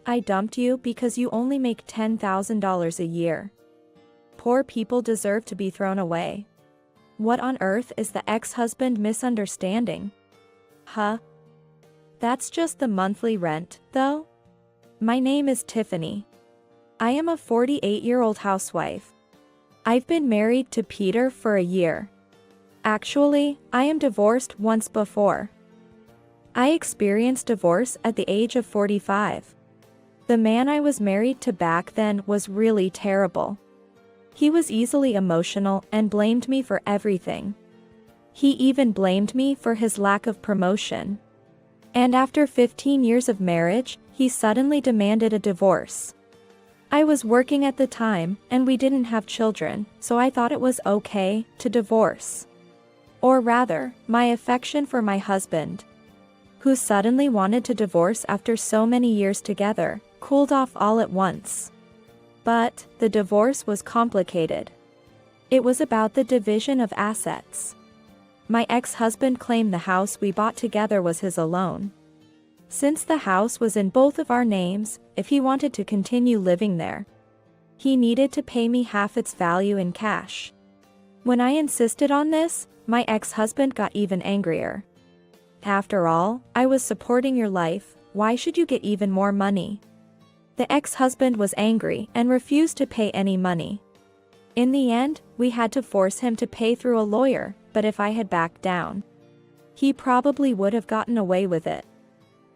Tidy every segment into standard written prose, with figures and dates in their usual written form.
I dumped you because you only make $10,000 a year. Poor people deserve to be thrown away. What on earth is the ex-husband misunderstanding? Huh? That's just the monthly rent, though? My name is Tiffany. I am a 48-year-old housewife. I've been married to Peter for a year. Actually, I am divorced once before. I experienced divorce at the age of 45. The man I was married to back then was really terrible. He was easily emotional and blamed me for everything. He even blamed me for his lack of promotion. And after 15 years of marriage, he suddenly demanded a divorce. I was working at the time, and we didn't have children, so I thought it was okay to divorce. Or rather, my affection for my husband, who suddenly wanted to divorce after so many years together, cooled off all at once. But the divorce was complicated. It was about the division of assets. My ex-husband claimed the house we bought together was his alone. Since the house was in both of our names, if he wanted to continue living there, he needed to pay me half its value in cash. When I insisted on this, my ex-husband got even angrier. After all, I was supporting your life, why should you get even more money? The ex-husband was angry and refused to pay any money. In the end, we had to force him to pay through a lawyer, but if I had backed down, he probably would have gotten away with it.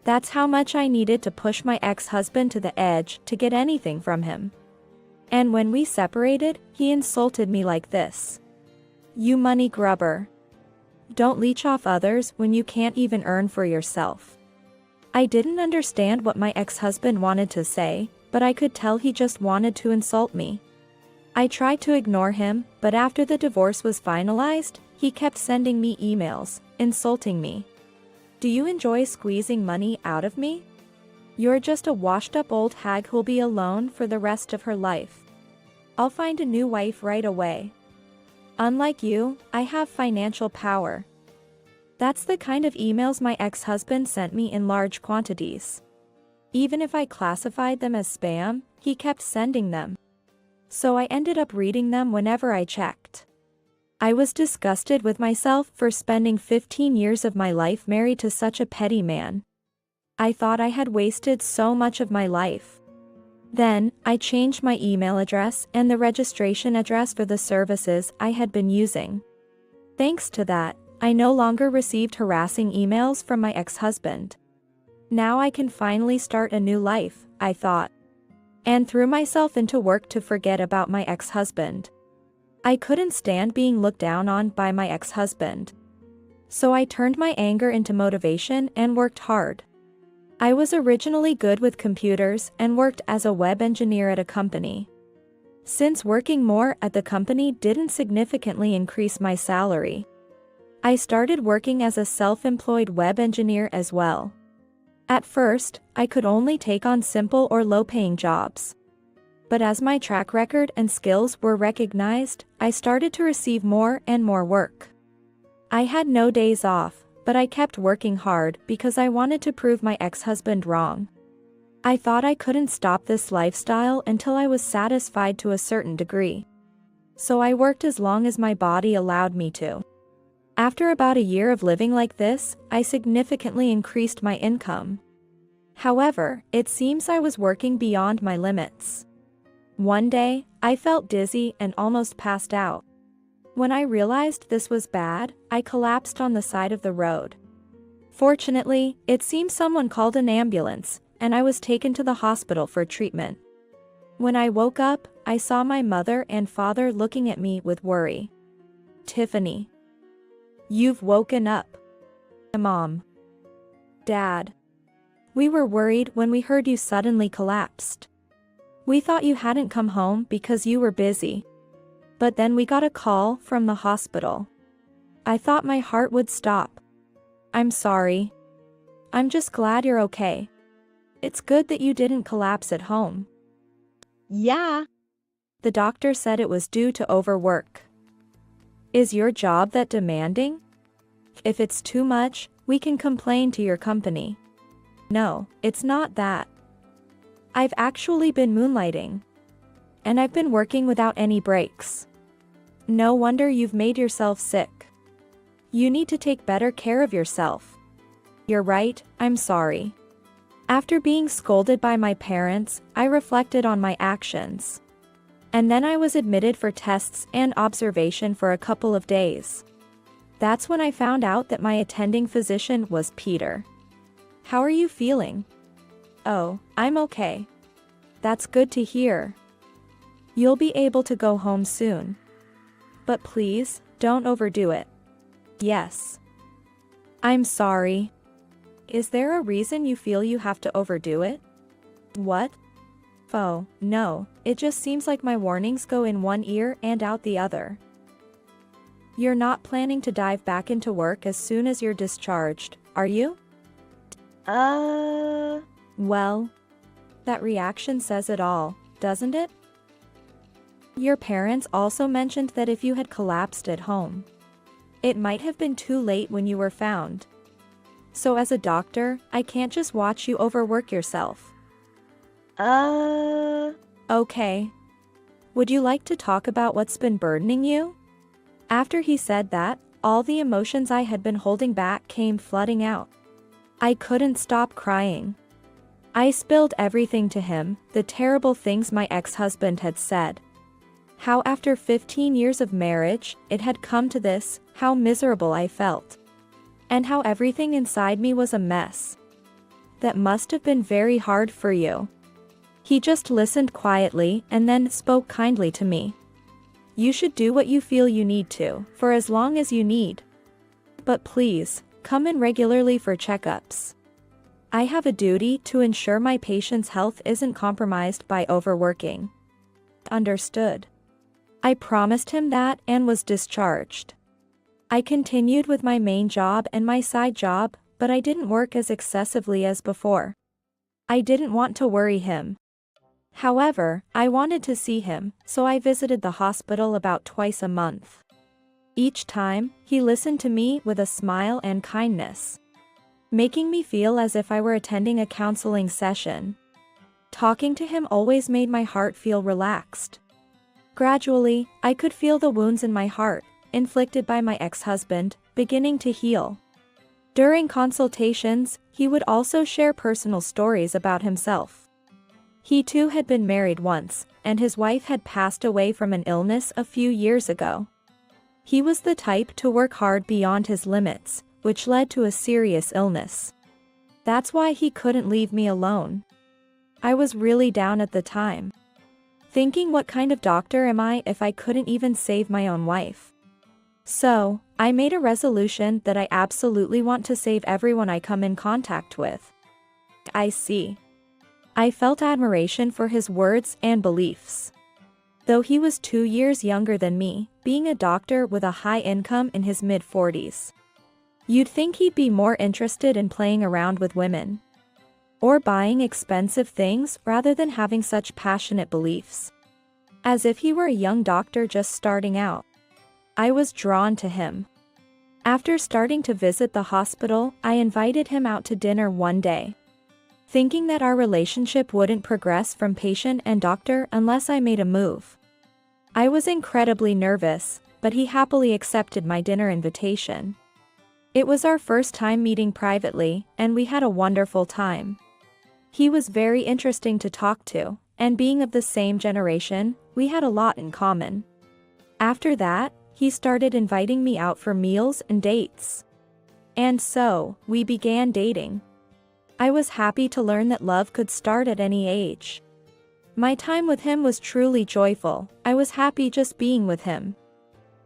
That's how much I needed to push my ex-husband to the edge to get anything from him. And when we separated, he insulted me like this. You money grubber. Don't leech off others when you can't even earn for yourself. I didn't understand what my ex-husband wanted to say, but I could tell he just wanted to insult me. I tried to ignore him, but after the divorce was finalized, he kept sending me emails, insulting me. Do you enjoy squeezing money out of me? You're just a washed-up old hag who'll be alone for the rest of her life. I'll find a new wife right away. Unlike you, I have financial power. That's the kind of emails my ex-husband sent me in large quantities. Even if I classified them as spam, he kept sending them. So I ended up reading them whenever I checked. I was disgusted with myself for spending 15 years of my life married to such a petty man. I thought I had wasted so much of my life. Then, I changed my email address and the registration address for the services I had been using. Thanks to that, I no longer received harassing emails from my ex-husband. Now I can finally start a new life, I thought. And threw myself into work to forget about my ex-husband. I couldn't stand being looked down on by my ex-husband. So I turned my anger into motivation and worked hard. I was originally good with computers and worked as a web engineer at a company. Since working more at the company didn't significantly increase my salary, I started working as a self-employed web engineer as well. At first, I could only take on simple or low-paying jobs. But as my track record and skills were recognized, I started to receive more and more work. I had no days off, but I kept working hard because I wanted to prove my ex-husband wrong. I thought I couldn't stop this lifestyle until I was satisfied to a certain degree. So I worked as long as my body allowed me to. After about a year of living like this, I significantly increased my income. However, it seems I was working beyond my limits. One day, I felt dizzy and almost passed out. When I realized this was bad, I collapsed on the side of the road. Fortunately, it seems someone called an ambulance, and I was taken to the hospital for treatment. When I woke up, I saw my mother and father looking at me with worry. Tiffany. You've woken up. Mom. Dad. We were worried when we heard you suddenly collapsed. We thought you hadn't come home because you were busy. But then we got a call from the hospital. I thought my heart would stop. I'm sorry. I'm just glad you're okay. It's good that you didn't collapse at home. Yeah. The doctor said it was due to overwork. Is your job that demanding? If it's too much, we can complain to your company. No, it's not that. I've actually been moonlighting. And I've been working without any breaks. No wonder you've made yourself sick. You need to take better care of yourself. You're right, I'm sorry. After being scolded by my parents, I reflected on my actions. And then I was admitted for tests and observation for a couple of days. That's when I found out that my attending physician was Peter. How are you feeling? Oh, I'm okay. That's good to hear. You'll be able to go home soon. But please, don't overdo it. Yes. I'm sorry. Is there a reason you feel you have to overdo it? What? Oh, no, it just seems like my warnings go in one ear and out the other. You're not planning to dive back into work as soon as you're discharged, are you? Well, that reaction says it all, doesn't it? Your parents also mentioned that if you had collapsed at home, it might have been too late when you were found. So as a doctor, I can't just watch you overwork yourself. Okay. Would you like to talk about what's been burdening you? After he said that, all the emotions I had been holding back came flooding out. I couldn't stop crying. I spilled everything to him, the terrible things my ex-husband had said. How after 15 years of marriage, it had come to this, how miserable I felt. And how everything inside me was a mess. That must have been very hard for you. He just listened quietly and then spoke kindly to me. You should do what you feel you need to, for as long as you need. But please, come in regularly for checkups. I have a duty to ensure my patient's health isn't compromised by overworking. Understood. I promised him that and was discharged. I continued with my main job and my side job, but I didn't work as excessively as before. I didn't want to worry him. However, I wanted to see him, so I visited the hospital about twice a month. Each time, he listened to me with a smile and kindness, making me feel as if I were attending a counseling session. Talking to him always made my heart feel relaxed. Gradually, I could feel the wounds in my heart, inflicted by my ex-husband, beginning to heal. During consultations, he would also share personal stories about himself. He too had been married once, and his wife had passed away from an illness a few years ago. He was the type to work hard beyond his limits, which led to a serious illness. That's why he couldn't leave me alone. I was really down at the time, thinking, what kind of doctor am I if I couldn't even save my own wife? So, I made a resolution that I absolutely want to save everyone I come in contact with. I see. I felt admiration for his words and beliefs. Though he was 2 years younger than me, being a doctor with a high income in his mid-40s, you'd think he'd be more interested in playing around with women or buying expensive things rather than having such passionate beliefs. As if he were a young doctor just starting out. I was drawn to him. After starting to visit the hospital, I invited him out to dinner one day, thinking that our relationship wouldn't progress from patient and doctor unless I made a move. I was incredibly nervous, but he happily accepted my dinner invitation. It was our first time meeting privately, and we had a wonderful time. He was very interesting to talk to, and being of the same generation, we had a lot in common. After that, he started inviting me out for meals and dates. And so, we began dating. I was happy to learn that love could start at any age. My time with him was truly joyful. I was happy just being with him.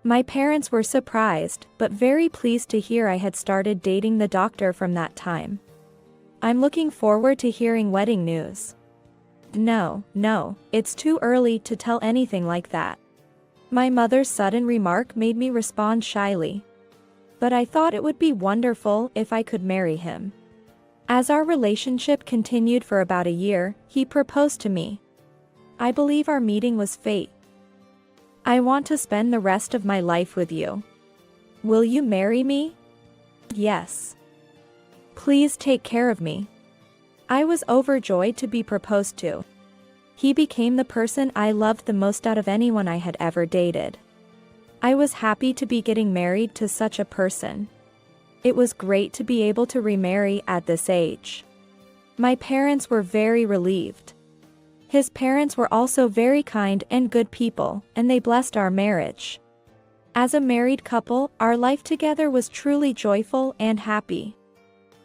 My parents were surprised, but very pleased to hear I had started dating the doctor from that time. I'm looking forward to hearing wedding news. No, it's too early to tell anything like that. My mother's sudden remark made me respond shyly. But I thought it would be wonderful if I could marry him. As our relationship continued for about a year, he proposed to me. I believe our meeting was fate. I want to spend the rest of my life with you. Will you marry me? Yes. Please take care of me. I was overjoyed to be proposed to. He became the person I loved the most out of anyone I had ever dated. I was happy to be getting married to such a person. It was great to be able to remarry at this age. My parents were very relieved. His parents were also very kind and good people, and they blessed our marriage. As a married couple, our life together was truly joyful and happy.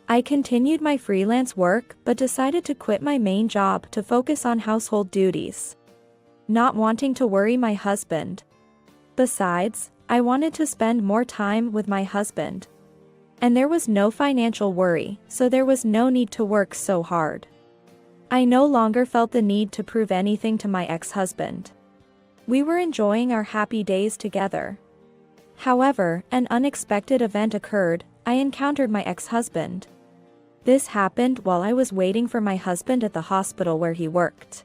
I continued my freelance work but decided to quit my main job to focus on household duties, not wanting to worry my husband. Besides, I wanted to spend more time with my husband. And there was no financial worry, so there was no need to work so hard. I no longer felt the need to prove anything to my ex-husband. We were enjoying our happy days together. However, an unexpected event occurred. I encountered my ex-husband. This happened while I was waiting for my husband at the hospital where he worked,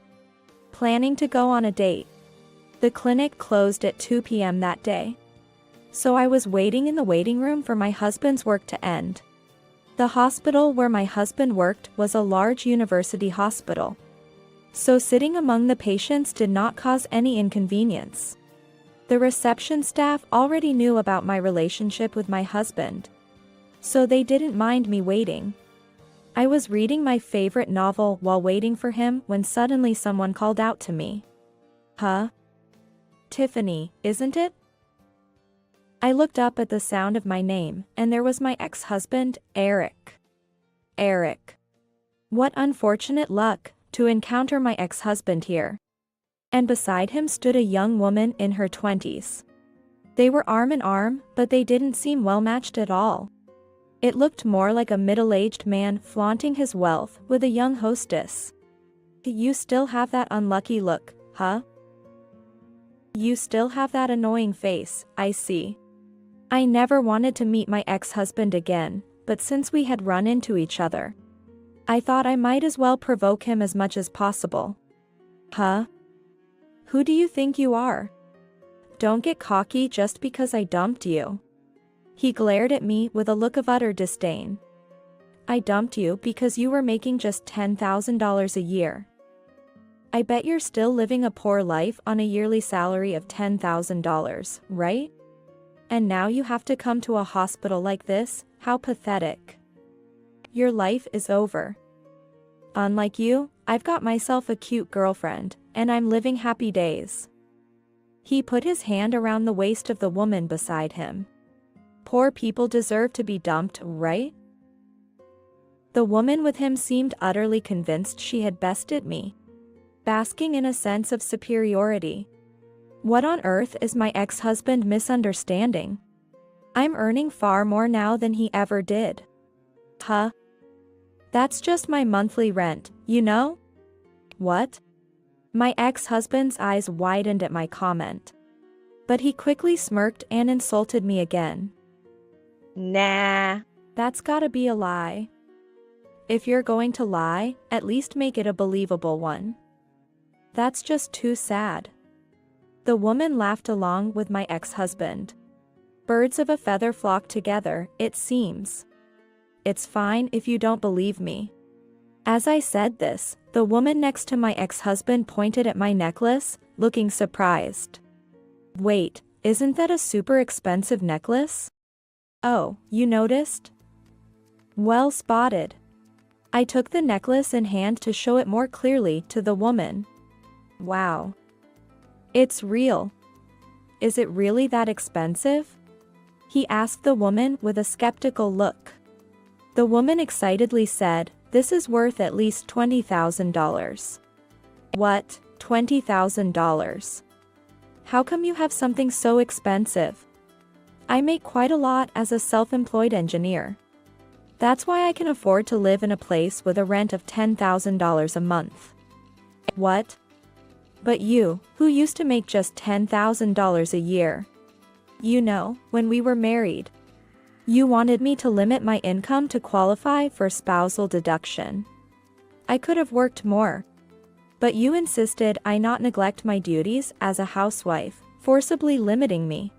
planning to go on a date. The clinic closed at 2 p.m. that day. So I was waiting in the waiting room for my husband's work to end. The hospital where my husband worked was a large university hospital. So sitting among the patients did not cause any inconvenience. The reception staff already knew about my relationship with my husband, so they didn't mind me waiting. I was reading my favorite novel while waiting for him when suddenly someone called out to me. "Huh? Tiffany, isn't it?" I looked up at the sound of my name, and there was my ex-husband, Eric. Eric. What unfortunate luck, to encounter my ex-husband here. And beside him stood a young woman in her 20s. They were arm in arm, but they didn't seem well matched at all. It looked more like a middle-aged man flaunting his wealth with a young hostess. "You still have that unlucky look, huh? You still have that annoying face, I see." I never wanted to meet my ex-husband again, but since we had run into each other, I thought I might as well provoke him as much as possible. "Huh? Who do you think you are? Don't get cocky just because I dumped you." He glared at me with a look of utter disdain. "I dumped you because you were making just $10,000 a year. I bet you're still living a poor life on a yearly salary of $10,000, right? And now you have to come to a hospital like this? How pathetic. Your life is over. Unlike you, I've got myself a cute girlfriend, and I'm living happy days." He put his hand around the waist of the woman beside him. "Poor people deserve to be dumped, right?" The woman with him seemed utterly convinced she had bested me, basking in a sense of superiority. What on earth is my ex-husband misunderstanding? I'm earning far more now than he ever did. Huh? That's just my monthly rent, you know? What? My ex-husband's eyes widened at my comment. But he quickly smirked and insulted me again. Nah. That's gotta be a lie. If you're going to lie, at least make it a believable one. That's just too sad. The woman laughed along with my ex-husband. Birds of a feather flock together, it seems. It's fine if you don't believe me. As I said this, the woman next to my ex-husband pointed at my necklace, looking surprised. "Wait, isn't that a super expensive necklace? Oh, you noticed? Well spotted." I took the necklace in hand to show it more clearly to the woman. "Wow. It's real. Is it really that expensive?" he asked the woman with a skeptical look. The woman excitedly said, "This is worth at least $20,000. "What, $20,000? How come you have something so expensive?" "I make quite a lot as a self-employed engineer. That's why I can afford to live in a place with a rent of $10,000 a month." "What? But you, who used to make just $10,000 a year. You know, when we were married, you wanted me to limit my income to qualify for spousal deduction. I could have worked more. But you insisted I not neglect my duties as a housewife, forcibly limiting me."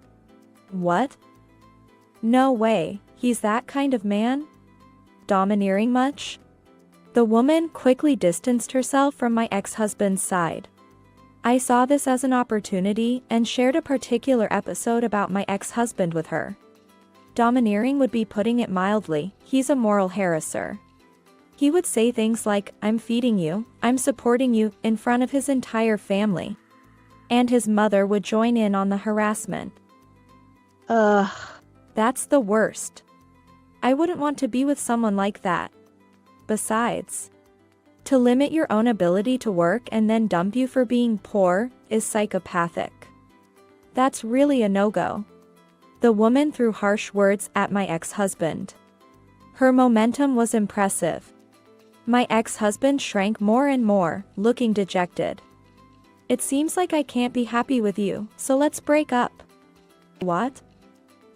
"What? No way, he's that kind of man? Domineering much?" The woman quickly distanced herself from my ex-husband's side. I saw this as an opportunity and shared a particular episode about my ex-husband with her. Domineering would be putting it mildly. He's a moral harasser. He would say things like, "I'm feeding you, I'm supporting you," in front of his entire family. And his mother would join in on the harassment. Ugh. That's the worst. I wouldn't want to be with someone like that. Besides, to limit your own ability to work and then dump you for being poor is psychopathic. That's really a no-go. The woman threw harsh words at my ex-husband. Her momentum was impressive. My ex-husband shrank more and more, looking dejected. "It seems like I can't be happy with you, so let's break up." What?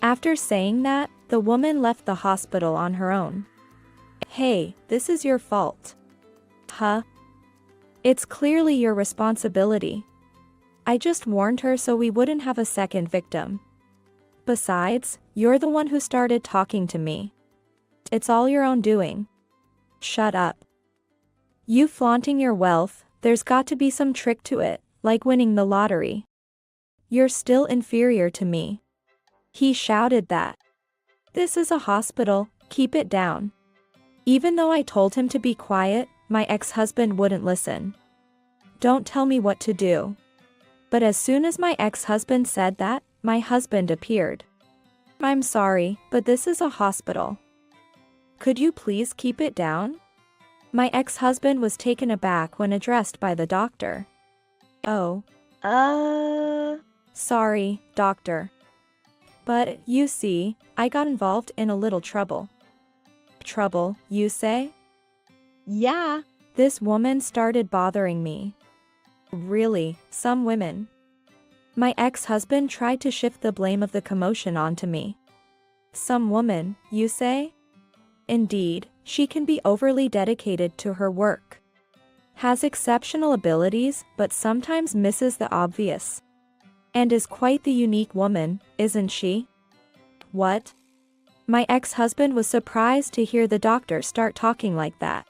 After saying that, the woman left the hospital on her own. Hey, this is your fault. Huh? It's clearly your responsibility. I just warned her so we wouldn't have a second victim. Besides, you're the one who started talking to me. It's all your own doing. Shut up. You flaunting your wealth, there's got to be some trick to it, like winning the lottery. You're still inferior to me. He shouted that. This is a hospital, keep it down. Even though I told him to be quiet, my ex-husband wouldn't listen. Don't tell me what to do. But as soon as my ex-husband said that, my husband appeared. I'm sorry, but this is a hospital. Could you please keep it down? My ex-husband was taken aback when addressed by the doctor. Oh. Sorry, doctor. But, you see, I got involved in a little trouble. Trouble, you say? Yeah. This woman started bothering me. Really, some women. My ex-husband tried to shift the blame of the commotion onto me. Some woman, you say? Indeed, she can be overly dedicated to her work. Has exceptional abilities, but sometimes misses the obvious. And is quite the unique woman, isn't she? What? My ex-husband was surprised to hear the doctor start talking like that.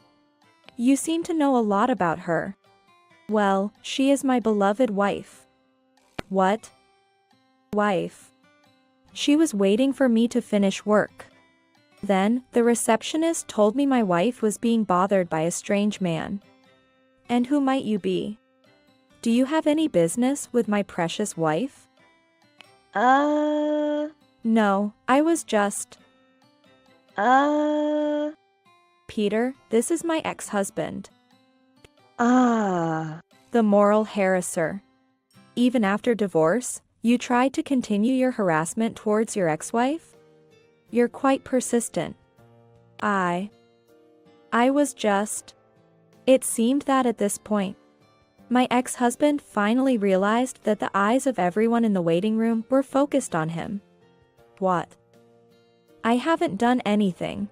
You seem to know a lot about her. Well, she is my beloved wife. What? Wife. She was waiting for me to finish work. Then, the receptionist told me my wife was being bothered by a strange man. And who might you be? Do you have any business with my precious wife? No, I was just... Peter, this is my ex-husband. The moral harasser. Even after divorce, you tried to continue your harassment towards your ex-wife? You're quite persistent. I was just... It seemed that at this point, my ex-husband finally realized that the eyes of everyone in the waiting room were focused on him. What? I haven't done anything.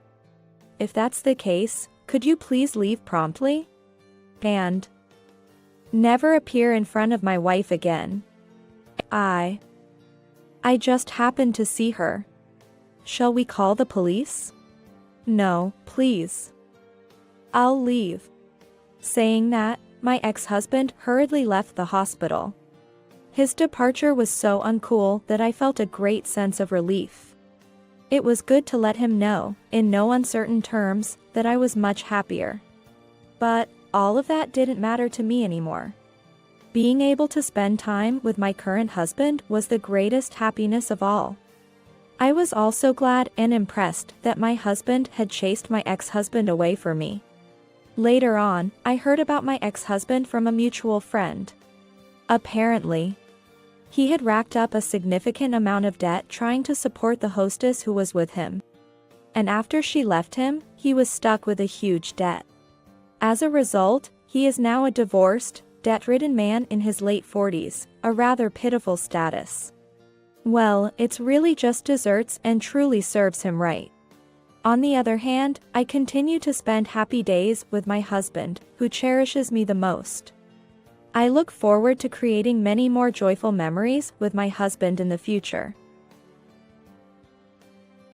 If that's the case, could you please leave promptly? And never appear in front of my wife again. I just happened to see her. Shall we call the police? No, please. I'll leave. Saying that, my ex-husband hurriedly left the hospital. His departure was so uncool that I felt a great sense of relief. It was good to let him know, in no uncertain terms, that I was much happier. But all of that didn't matter to me anymore. Being able to spend time with my current husband was the greatest happiness of all. I was also glad and impressed that my husband had chased my ex-husband away from me. Later on, I heard about my ex-husband from a mutual friend. Apparently, he had racked up a significant amount of debt trying to support the hostess who was with him. And after she left him, he was stuck with a huge debt. As a result, he is now a divorced, debt-ridden man in his late 40s, a rather pitiful status. Well, it's really just desserts and truly serves him right. On the other hand, I continue to spend happy days with my husband, who cherishes me the most. I look forward to creating many more joyful memories with my husband in the future.